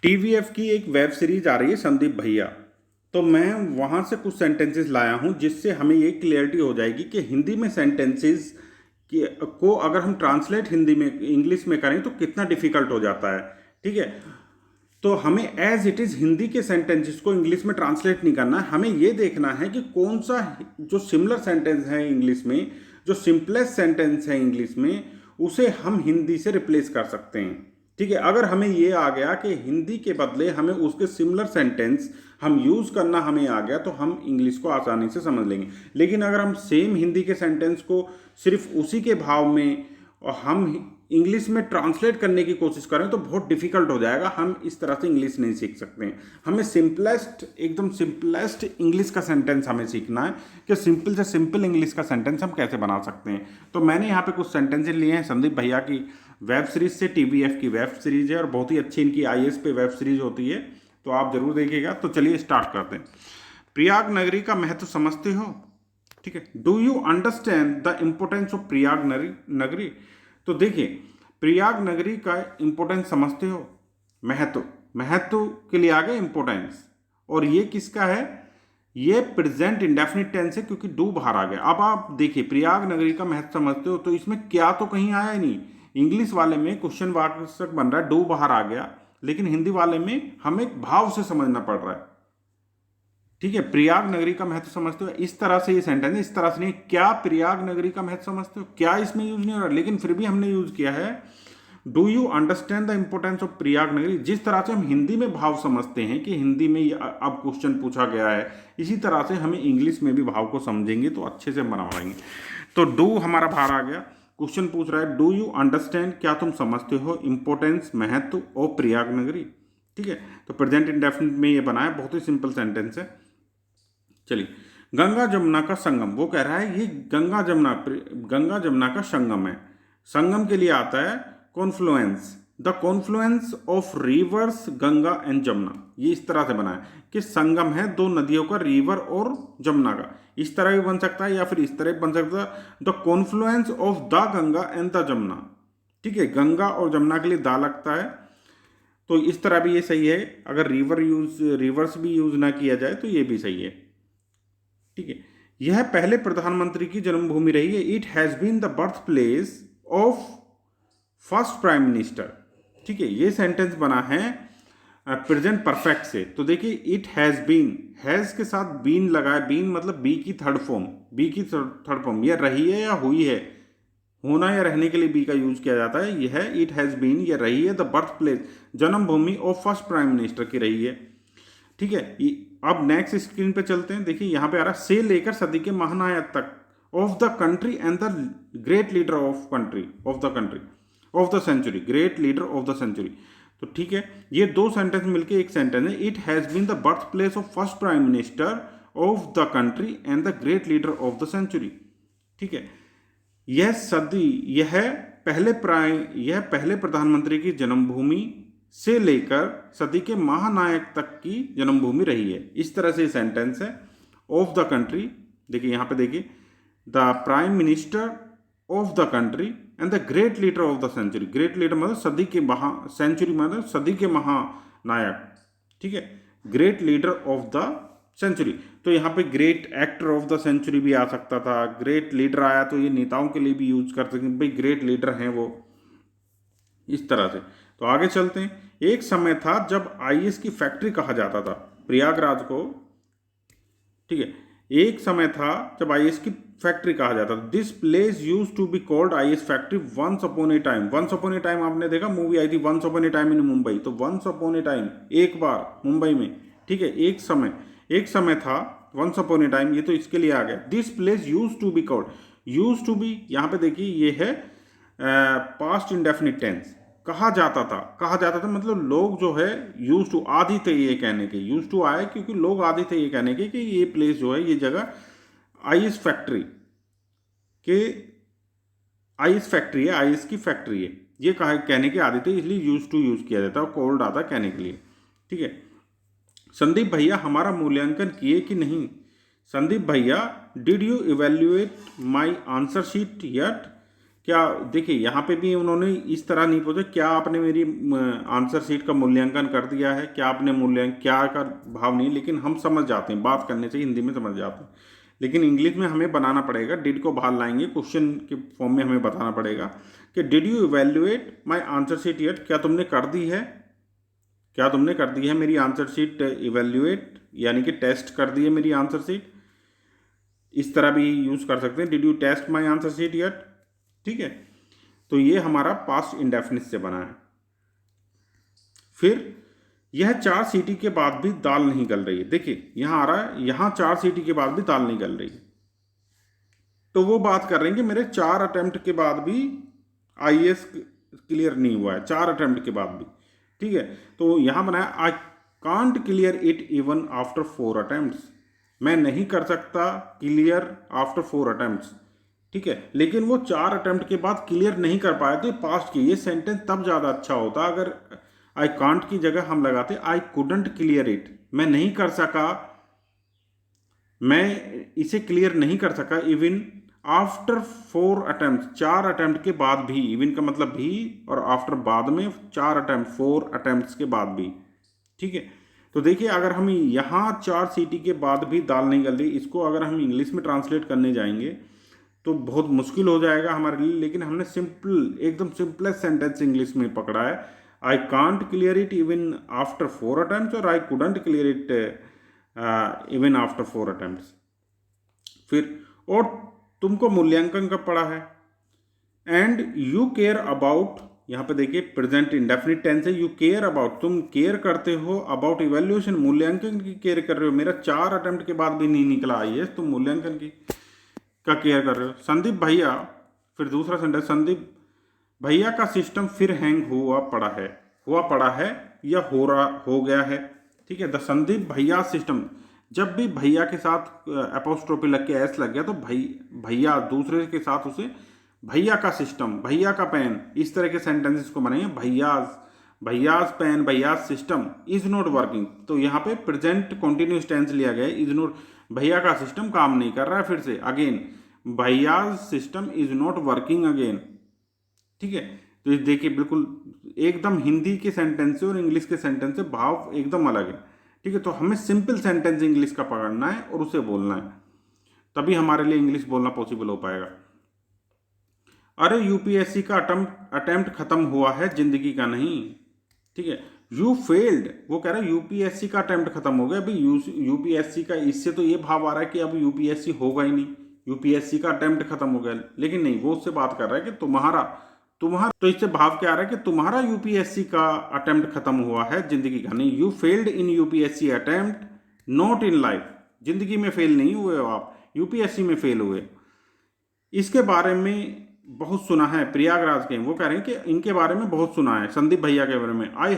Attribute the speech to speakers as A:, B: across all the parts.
A: TVF की एक web series आ रही है संदीप भैया। तो मैं वहाँ से कुछ सेंटेंसेस लाया हूँ जिससे हमें ये क्लियरिटी हो जाएगी कि हिंदी में सेंटेंसेस को अगर हम ट्रांसलेट हिंदी में इंग्लिश में करें तो कितना डिफिकल्ट हो जाता है। ठीक है, तो हमें एज इट इज़ हिंदी के सेंटेंसेस को इंग्लिश में ट्रांसलेट नहीं करना है, हमें ये देखना है कि कौन सा जो सिमिलर सेंटेंस है इंग्लिश में, जो सिंपलेस्ट सेंटेंस है इंग्लिश में, उसे हम हिंदी से रिप्लेस कर सकते हैं। ठीक है, अगर हमें ये आ गया कि हिंदी के बदले हमें उसके सिमिलर सेंटेंस हम यूज़ करना हमें आ गया तो हम इंग्लिश को आसानी से समझ लेंगे। लेकिन अगर हम सेम हिंदी के सेंटेंस को सिर्फ उसी के भाव में और हम इंग्लिश में ट्रांसलेट करने की कोशिश करें तो बहुत डिफिकल्ट हो जाएगा, हम इस तरह से इंग्लिश नहीं सीख सकते हैं। हमें सिंपलेस्ट, एकदम सिंपलेस्ट इंग्लिश का सेंटेंस हमें सीखना है कि सिंपल से सिंपल इंग्लिश का सेंटेंस हम कैसे बना सकते हैं। तो मैंने यहाँ पे कुछ सेंटेंसेस लिए हैं संदीप भैया की वेब सीरीज से। टीवीएफ की वेब सीरीज है और बहुत ही अच्छी इनकी आईएएस पे वेब सीरीज होती है, तो आप जरूर देखिएगा। तो चलिए स्टार्ट करते हैं। प्रयाग नगरी का महत्व समझते हो? ठीक है, do you understand the importance of Prayag नगरी? तो देखिए, प्रयाग नगरी का इंपॉर्टेंस समझते हो? महत्व, महत्व के लिए आ गया इंपॉर्टेंस, और ये किसका है? ये प्रेजेंट इंडेफिनिट टेंस है क्योंकि डू बाहर आ गया। अब आप देखिए, प्रयाग नगरी का महत्व समझते हो, तो इसमें क्या तो कहीं आया ही नहीं। इंग्लिश वाले में क्वेश्चन वाचक बन रहा है, डू बाहर आ गया, लेकिन हिंदी वाले में हमें भाव से समझना पड़ रहा है। ठीक है, प्रयाग नगरी का महत्व समझते हो, इस तरह से ये सेंटेंस है, इस तरह से नहीं। क्या प्रयाग नगरी का महत्व समझते हो? क्या इसमें यूज नहीं हो रहा, लेकिन फिर भी हमने यूज किया है do you understand the importance of Prayag नगरी। जिस तरह से हम हिंदी में भाव समझते हैं कि हिंदी में अब क्वेश्चन पूछा गया है, इसी तरह से हमें इंग्लिश में भी भाव को समझेंगे तो अच्छे से बना पाएंगे। तो डू हमारा बाहर आ गया, क्वेश्चन पूछ रहा है डू यू अंडरस्टैंड, क्या तुम समझते हो इंपॉर्टेंस, महत्व ऑफ प्रयाग नगरी। ठीक है, तो प्रेजेंट इंडेफिनिट में ये बना है, बहुत ही सिंपल सेंटेंस है। चलिए, गंगा जमुना का संगम, वो कह रहा है ये गंगा जमुना का संगम है। संगम के लिए आता है Confluence, the Confluence of reverse Ganga and Jamuna. ये इस तरह से बना है कि संगम है दो नदियों का, रिवर और जमुना का। इस तरह भी बन सकता है या फिर इस तरह भी बन सकता है, the Confluence of the Ganga and the Jamuna. ठीक है, गंगा और जमुना के लिए दा लगता है, तो इस तरह भी ये सही है। अगर रिवर्स भी यूज ना किया जाए तो ये भी सही है। ठीक है, यह पहले प्रधानमंत्री की जन्मभूमि रही है। It has been the birthplace of first prime minister. ठीक है, ये सेंटेंस बना है प्रेजेंट परफेक्ट से। तो देखिए, इट हैज बीन, हैज के साथ बीन लगाए, बीन मतलब बी की थर्ड फॉर्म, यह रही है या हुई है, होना या रहने के लिए बी का यूज किया जाता है। यह है इट हैज बीन, यह रही है the birth place, Janmabhoomi of first prime minister की रही है। ठीक है, अब नेक्स्ट स्क्रीन पे चलते हैं। देखिए, यहां पे आ रहा है से लेकर सदी के महानायक तक of the country and the great leader of the century, great leader of the century. तो ठीक है, ये दो सेंटेंस मिलके एक सेंटेंस है। It has been the birthplace of first prime minister of the country and the great leader of the century. ठीक है, यह पहले प्रधानमंत्री की जन्मभूमि से लेकर सदी के महानायक तक की जन्मभूमि रही है। इस तरह से सेंटेंस है। ऑफ द कंट्री, देखिए यहां पे देखिए, the prime minister of the country and the great leader of the century. Great leader मतलब सदी के सेंचुरी मतलब सदी के महानायक। ठीक है, great leader of the century. तो यहाँ पे great actor of the century भी आ सकता था, ग्रेट लीडर आया तो ये नेताओं के लिए भी यूज कर सकते हैं, भाई ग्रेट लीडर हैं वो, इस तरह से। तो आगे चलते हैं। एक समय था जब आईएएस की फैक्ट्री कहा जाता था प्रयागराज को। ठीक है, एक समय था जब आईएएस की फैक्ट्री कहा जाता था। This place use to be called IAS factory once upon a time. Once upon a time आपने देखा, मूवी आई थी once upon a time in Mumbai. तो वंस अपॉन ए टाइम, एक बार मुंबई में। ठीक है, एक समय था, वंस अपॉन ए टाइम, ये तो इसके लिए आ गया। This place use to be called, use to be यहाँ पे देखिए ये है पास्ट इंडेफिनिट टेंस, कहा जाता था मतलब लोग जो है यूज टू, आदि थे ये कहने के, यूज टू आए क्योंकि लोग आदि थे ये कहने के कि ये प्लेस जो है, ये जगह आईएएस फैक्ट्री है, आईएएस की फैक्ट्री है, ये कहने के आदि थे, इसलिए यूज टू यूज किया जाता है, कोल्ड आता कहने के लिए। ठीक है, संदीप भैया हमारा मूल्यांकन किए कि नहीं? संदीप भैया, did you evaluate my answer sheet yet? क्या देखिए यहाँ पे भी उन्होंने इस तरह नहीं पूछा क्या आपने मेरी आंसर शीट का मूल्यांकन कर दिया है, क्या आपने मूल्यांकन क्या का भाव नहीं, लेकिन हम समझ जाते हैं, बात करने से हिंदी में समझ जाते हैं। लेकिन इंग्लिश में हमें बनाना पड़ेगा, डिड को बाहर लाएंगे, क्वेश्चन के फॉर्म में हमें बताना पड़ेगा कि did you evaluate my answer sheet yet, क्या तुमने कर दी है, क्या तुमने कर दी है मेरी आंसर शीट इवेल्युएट, यानी कि टेस्ट कर दी है मेरी आंसर शीट। इस तरह भी यूज कर सकते हैं, did you test my answer sheet yet. ठीक है, तो ये हमारा पास्ट इंडेफिनिट से बना है। फिर यह 4 सीटी के बाद भी दाल नहीं गल रही है, देखिए यहां आ रहा है यहां 4 सीटी के बाद भी दाल नहीं गल रही है, तो वो बात कर रहे हैं कि मेरे 4 अटेम्प्ट के बाद भी आईएएस क्लियर नहीं हुआ है, 4 अटेम्प्ट के बाद भी। ठीक है, तो यहां बनाया आई can't clear it even after 4 attempts, मैं नहीं कर सकता क्लियर आफ्टर 4 अटेम्प्ट्स। ठीक है, लेकिन वो 4 अटेम्प्ट के बाद क्लियर नहीं कर पाए, तो पास्ट की ये सेंटेंस तब ज़्यादा अच्छा होता अगर आई कांट की जगह हम लगाते आई कुडंट क्लियर इट, मैं नहीं कर सका, मैं इसे क्लियर नहीं कर सका इवन आफ्टर 4 अटेम्प्ट, 4 अटेम्प्ट के बाद भी, इवन का मतलब भी और आफ्टर बाद में 4 अटेम्प्ट 4 अटेम्प्ट के बाद भी। ठीक है, तो देखिए अगर हम यहाँ 4 सीटी के बाद भी दाल नहीं गल रही, इसको अगर हम इंग्लिश में ट्रांसलेट करने जाएंगे तो बहुत मुश्किल हो जाएगा हमारे लिए, लेकिन हमने सिंपल एकदम सिंपलेस्ट सेंटेंस इंग्लिश में पकड़ा है, I can't clear it even after 4 attempts और I couldn't clear it even after 4 attempts. फिर और तुमको मूल्यांकन कब पड़ा है, एंड यू केयर अबाउट, यहाँ पे देखिए प्रेजेंट इंडेफिनिट टेंस है, यू केयर अबाउट, तुम केयर करते हो अबाउट इवेल्युएशन, मूल्यांकन की केयर कर रहे हो, मेरा 4 अटेम्प्ट के बाद भी नहीं निकला आईएएस, तुम मूल्यांकन की का केयर कर रहे हो। संदीप भैया, फिर दूसरा सेंटेंस, संदीप भैया का सिस्टम फिर हैंग हुआ पड़ा है या हो गया है। ठीक है, द संदीप भैया सिस्टम, जब भी भैया के साथ एपोस्ट्रोफी लग के एस लग गया तो भैया दूसरे के साथ उसे भैया का सिस्टम, भैया का पेन, इस तरह के सेंटेंसेस को बनाइए, भैयाज पेन, भैयाज सिस्टम इज नॉट वर्किंग, तो यहाँ पे प्रेजेंट कॉन्टिन्यूस टेंस लिया गया है, इज नॉट, भैया का सिस्टम काम नहीं कर रहा है, फिर से अगेन भैयाज system is not working again. ठीक है, तो देखिए बिल्कुल एकदम हिंदी के सेंटेंस से और इंग्लिश के सेंटेंस से भाव एकदम अलग है। ठीक है, तो हमें सिंपल सेंटेंस इंग्लिश का पकड़ना है और उसे बोलना है, तभी हमारे लिए इंग्लिश बोलना पॉसिबल हो पाएगा। अरे यूपीएससी का अटेम्प्ट खत्म हुआ है, जिंदगी का नहीं। ठीक है, यू फेल्ड, वो कह रहा है यूपीएससी का अटेम्प्ट खत्म हो गया, अभी यूपीएससी का, इससे तो ये भाव आ रहा है कि अब यूपीएससी होगा ही नहीं, यूपीएससी का अटेम्प्ट खत्म हो गया, लेकिन नहीं, वो उससे बात कर रहा है कि तुम्हारा, तो इससे भाव क्या आ रहा है कि तुम्हारा यूपीएससी का अटेम्प्ट खत्म हुआ है, जिंदगी का नहीं। You failed in UPSC attempt not in life, जिंदगी में फेल नहीं हुए हो आप, यूपीएससी में फेल हुए। इसके बारे में बहुत सुना है, प्रयागराज के, वो कह रहे हैं कि इनके बारे में बहुत सुना है, संदीप भैया के बारे में, आई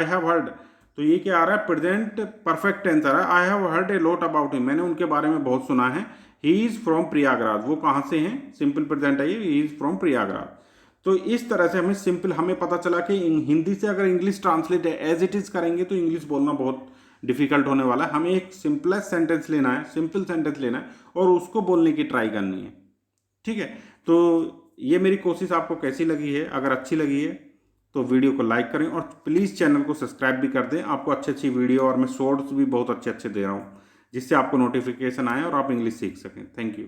A: हैव हर्ड, तो ये क्या आ रहा है, प्रेजेंट परफेक्ट टेंस आ रहा है, I have heard a lot about him, मैंने उनके बारे में बहुत सुना है, ही इज फ्रॉम प्रयागराज, वो कहाँ से हैं, सिंपल प्रेजेंट है ये, ही इज फ्रॉम प्रयागराज। तो इस तरह से हमें पता चला कि हिंदी से अगर English translate as it is करेंगे तो इंग्लिश बोलना बहुत डिफिकल्ट होने वाला है, हमें एक सिंपलेस्ट सेंटेंस लेना है, सिंपल सेंटेंस लेना है और उसको बोलने की ट्राई करनी है। ठीक है, तो ये मेरी कोशिश आपको कैसी लगी है, अगर अच्छी लगी है तो वीडियो को लाइक करें और प्लीज़ चैनल को सब्सक्राइब भी कर दें, आपको अच्छी वीडियो और मैं शॉर्ट्स भी बहुत अच्छे दे रहा हूँ, जिससे आपको नोटिफिकेशन आए और आप इंग्लिश सीख सकें। Thank you.